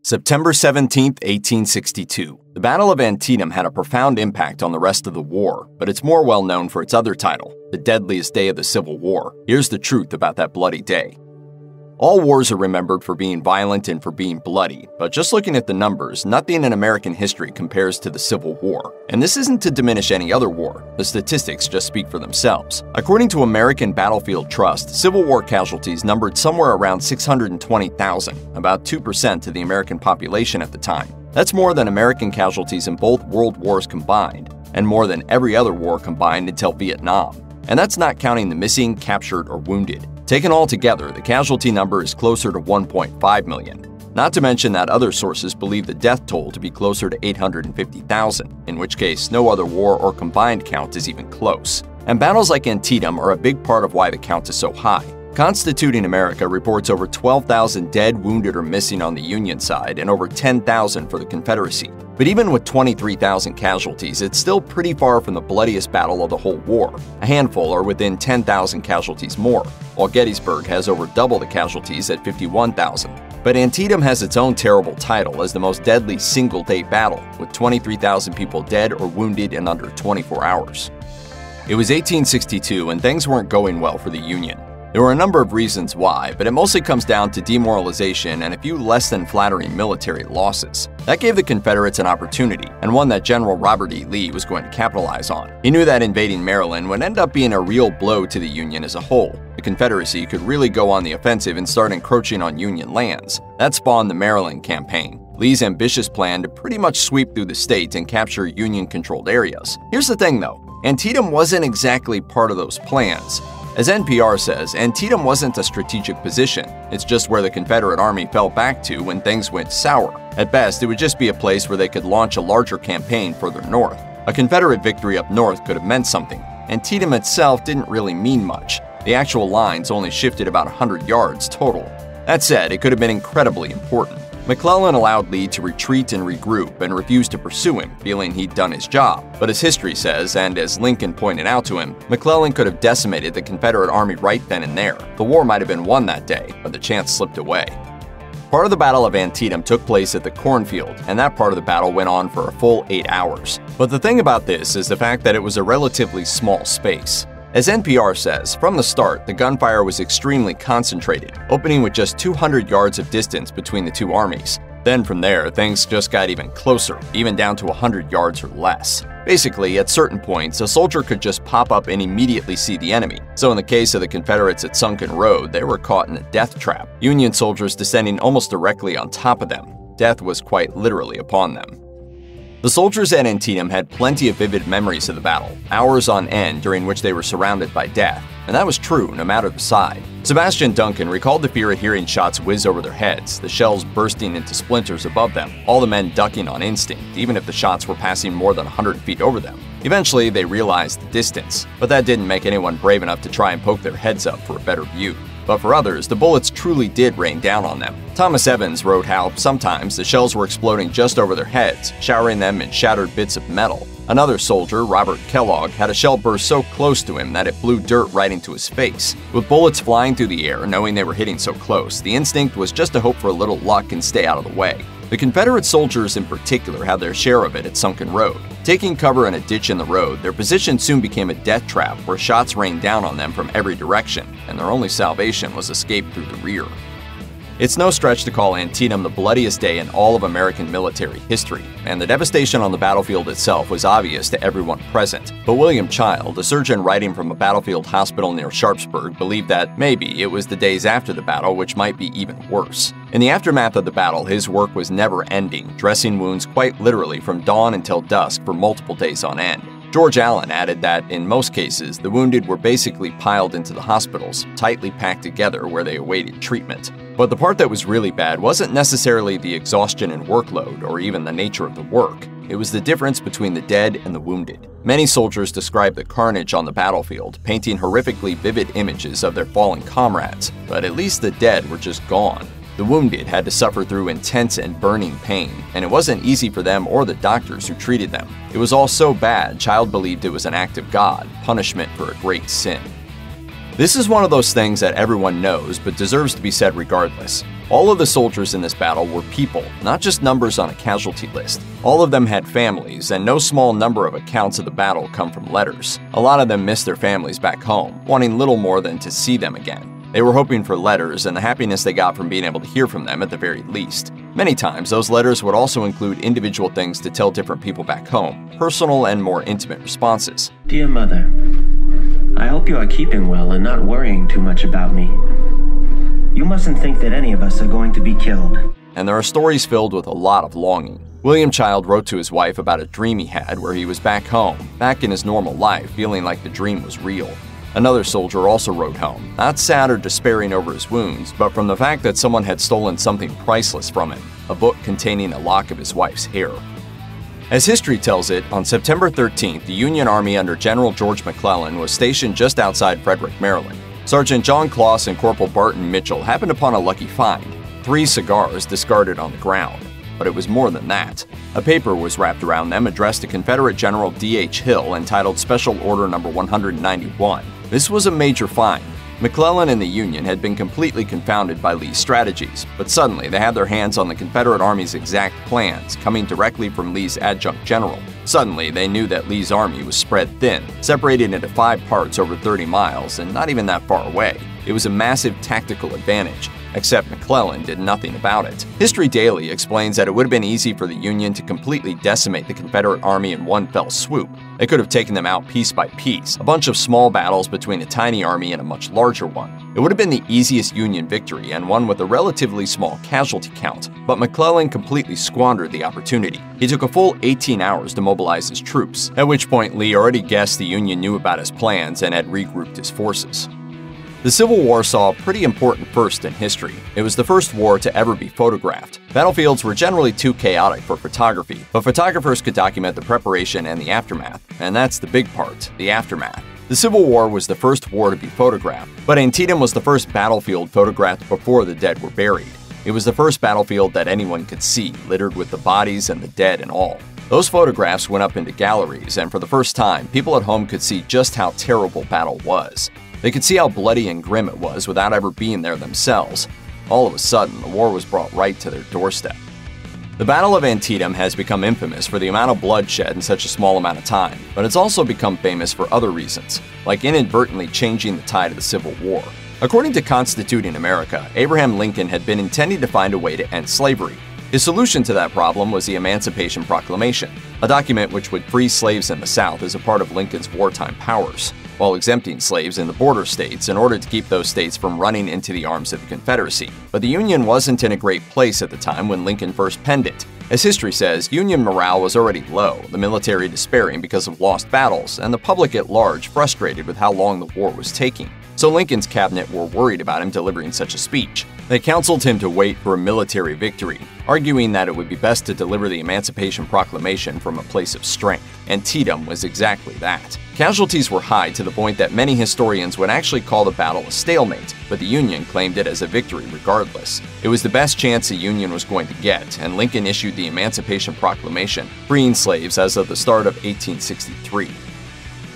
September 17, 1862. The Battle of Antietam had a profound impact on the rest of the war, but it's more well known for its other title, the deadliest day of the Civil War. Here's the truth about that bloody day. All wars are remembered for being violent and for being bloody, but just looking at the numbers, nothing in American history compares to the Civil War. And this isn't to diminish any other war, the statistics just speak for themselves. According to American Battlefield Trust, Civil War casualties numbered somewhere around 620,000, about 2% of the American population at the time. That's more than American casualties in both world wars combined, and more than every other war combined until Vietnam. And that's not counting the missing, captured, or wounded. Taken all together, the casualty number is closer to 1.5 million. Not to mention that other sources believe the death toll to be closer to 850,000, in which case no other war or combined count is even close. And battles like Antietam are a big part of why the count is so high. Constituting America reports over 12,000 dead, wounded, or missing on the Union side and over 10,000 for the Confederacy. But even with 23,000 casualties, it's still pretty far from the bloodiest battle of the whole war. A handful are within 10,000 casualties more, while Gettysburg has over double the casualties at 51,000. But Antietam has its own terrible title as the most deadly single-day battle, with 23,000 people dead or wounded in under 24 hours. It was 1862 and things weren't going well for the Union. There were a number of reasons why, but it mostly comes down to demoralization and a few less than flattering military losses. That gave the Confederates an opportunity, and one that General Robert E. Lee was going to capitalize on. He knew that invading Maryland would end up being a real blow to the Union as a whole. The Confederacy could really go on the offensive and start encroaching on Union lands. That spawned the Maryland Campaign, Lee's ambitious plan to pretty much sweep through the state and capture Union-controlled areas. Here's the thing though, Antietam wasn't exactly part of those plans. As NPR says, Antietam wasn't a strategic position, it's just where the Confederate Army fell back to when things went sour. At best, it would just be a place where they could launch a larger campaign further north. A Confederate victory up north could have meant something. Antietam itself didn't really mean much. The actual lines only shifted about 100 yards total. That said, it could have been incredibly important. McClellan allowed Lee to retreat and regroup and refused to pursue him, feeling he'd done his job. But as history says, and as Lincoln pointed out to him, McClellan could have decimated the Confederate Army right then and there. The war might have been won that day, but the chance slipped away. Part of the Battle of Antietam took place at the cornfield, and that part of the battle went on for a full 8 hours. But the thing about this is the fact that it was a relatively small space. As NPR says, from the start, the gunfire was extremely concentrated, opening with just 200 yards of distance between the two armies. Then from there, things just got even closer, even down to 100 yards or less. Basically, at certain points, a soldier could just pop up and immediately see the enemy. So in the case of the Confederates at Sunken Road, they were caught in a death trap, Union soldiers descending almost directly on top of them. Death was quite literally upon them. The soldiers at Antietam had plenty of vivid memories of the battle, hours on end during which they were surrounded by death. And that was true no matter the side. Sebastian Duncan recalled the fear of hearing shots whiz over their heads, the shells bursting into splinters above them, all the men ducking on instinct, even if the shots were passing more than 100 feet over them. Eventually, they realized the distance, but that didn't make anyone brave enough to try and poke their heads up for a better view. But for others, the bullets truly did rain down on them. Thomas Evans wrote how, sometimes, the shells were exploding just over their heads, showering them in shattered bits of metal. Another soldier, Robert Kellogg, had a shell burst so close to him that it blew dirt right into his face. With bullets flying through the air, knowing they were hitting so close, the instinct was just to hope for a little luck and stay out of the way. The Confederate soldiers in particular had their share of it at Sunken Road. Taking cover in a ditch in the road, their position soon became a death trap where shots rained down on them from every direction, and their only salvation was escape through the rear. It's no stretch to call Antietam the bloodiest day in all of American military history, and the devastation on the battlefield itself was obvious to everyone present. But William Child, a surgeon writing from a battlefield hospital near Sharpsburg, believed that maybe it was the days after the battle which might be even worse. In the aftermath of the battle, his work was never ending, dressing wounds quite literally from dawn until dusk for multiple days on end. George Allen added that, in most cases, the wounded were basically piled into the hospitals, tightly packed together where they awaited treatment. But the part that was really bad wasn't necessarily the exhaustion and workload, or even the nature of the work. It was the difference between the dead and the wounded. Many soldiers described the carnage on the battlefield, painting horrifically vivid images of their fallen comrades, but at least the dead were just gone. The wounded had to suffer through intense and burning pain, and it wasn't easy for them or the doctors who treated them. It was all so bad, Child believed it was an act of God, punishment for a great sin. This is one of those things that everyone knows but deserves to be said regardless. All of the soldiers in this battle were people, not just numbers on a casualty list. All of them had families, and no small number of accounts of the battle come from letters. A lot of them missed their families back home, wanting little more than to see them again. They were hoping for letters and the happiness they got from being able to hear from them at the very least. Many times, those letters would also include individual things to tell different people back home, personal and more intimate responses. Dear Mother, I hope you are keeping well and not worrying too much about me. You mustn't think that any of us are going to be killed. And there are stories filled with a lot of longing. William Child wrote to his wife about a dream he had where he was back home, back in his normal life, feeling like the dream was real. Another soldier also wrote home, not sad or despairing over his wounds, but from the fact that someone had stolen something priceless from him, a book containing a lock of his wife's hair. As history tells it, on September 13th, the Union Army under General George McClellan was stationed just outside Frederick, Maryland. Sergeant John Kloss and Corporal Barton Mitchell happened upon a lucky find: 3 cigars discarded on the ground. But it was more than that. A paper was wrapped around them addressed to Confederate General D.H. Hill entitled Special Order No. 191. This was a major find. McClellan and the Union had been completely confounded by Lee's strategies, but suddenly they had their hands on the Confederate Army's exact plans, coming directly from Lee's adjutant general. Suddenly, they knew that Lee's army was spread thin, separated into 5 parts over 30 miles, and not even that far away. It was a massive tactical advantage, except McClellan did nothing about it. History Daily explains that it would have been easy for the Union to completely decimate the Confederate Army in one fell swoop. They could have taken them out piece by piece, a bunch of small battles between a tiny army and a much larger one. It would have been the easiest Union victory and one with a relatively small casualty count, but McClellan completely squandered the opportunity. He took a full 18 hours to mobilize his troops, at which point Lee already guessed the Union knew about his plans and had regrouped his forces. The Civil War saw a pretty important first in history. It was the first war to ever be photographed. Battlefields were generally too chaotic for photography, but photographers could document the preparation and the aftermath, and that's the big part, the aftermath. The Civil War was the first war to be photographed, but Antietam was the first battlefield photographed before the dead were buried. It was the first battlefield that anyone could see, littered with the bodies and the dead and all. Those photographs went up into galleries, and for the first time, people at home could see just how terrible battle was. They could see how bloody and grim it was without ever being there themselves. All of a sudden, the war was brought right to their doorstep. The Battle of Antietam has become infamous for the amount of blood shed in such a small amount of time, but it's also become famous for other reasons, like inadvertently changing the tide of the Civil War. According to Constituting America, Abraham Lincoln had been intending to find a way to end slavery. His solution to that problem was the Emancipation Proclamation, a document which would free slaves in the South as a part of Lincoln's wartime powers, while exempting slaves in the border states in order to keep those states from running into the arms of the Confederacy. But the Union wasn't in a great place at the time when Lincoln first penned it. As history says, Union morale was already low, the military despairing because of lost battles, and the public at large frustrated with how long the war was taking. So Lincoln's cabinet were worried about him delivering such a speech. They counseled him to wait for a military victory, arguing that it would be best to deliver the Emancipation Proclamation from a place of strength. Antietam was exactly that. Casualties were high to the point that many historians would actually call the battle a stalemate, but the Union claimed it as a victory regardless. It was the best chance the Union was going to get, and Lincoln issued the Emancipation Proclamation, freeing slaves as of the start of 1863.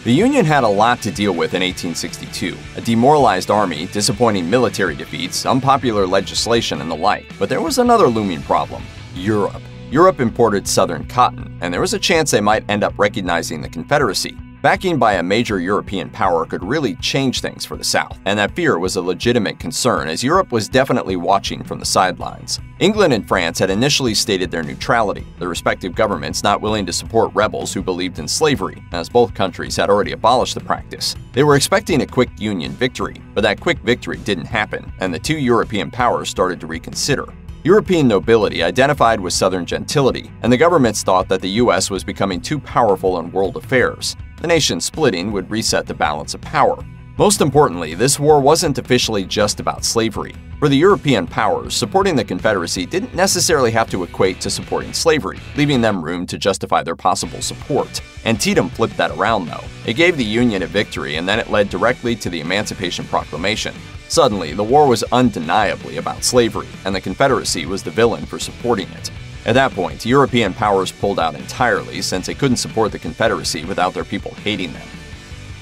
The Union had a lot to deal with in 1862, a demoralized army, disappointing military defeats, unpopular legislation, and the like. But there was another looming problem: Europe. Europe imported Southern cotton, and there was a chance they might end up recognizing the Confederacy. Backing by a major European power could really change things for the South, and that fear was a legitimate concern as Europe was definitely watching from the sidelines. England and France had initially stated their neutrality, their respective governments not willing to support rebels who believed in slavery, as both countries had already abolished the practice. They were expecting a quick Union victory, but that quick victory didn't happen, and the 2 European powers started to reconsider. European nobility identified with Southern gentility, and the governments thought that the U.S. was becoming too powerful in world affairs. The nation splitting would reset the balance of power. Most importantly, this war wasn't officially just about slavery. For the European powers, supporting the Confederacy didn't necessarily have to equate to supporting slavery, leaving them room to justify their possible support. Antietam flipped that around, though. It gave the Union a victory, and then it led directly to the Emancipation Proclamation. Suddenly, the war was undeniably about slavery, and the Confederacy was the villain for supporting it. At that point, European powers pulled out entirely since they couldn't support the Confederacy without their people hating them.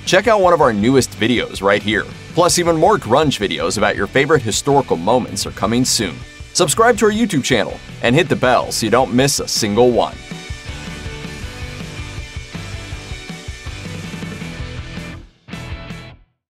Check out one of our newest videos right here. Plus, even more grunge videos about your favorite historical moments are coming soon. Subscribe to our YouTube channel and hit the bell so you don't miss a single one.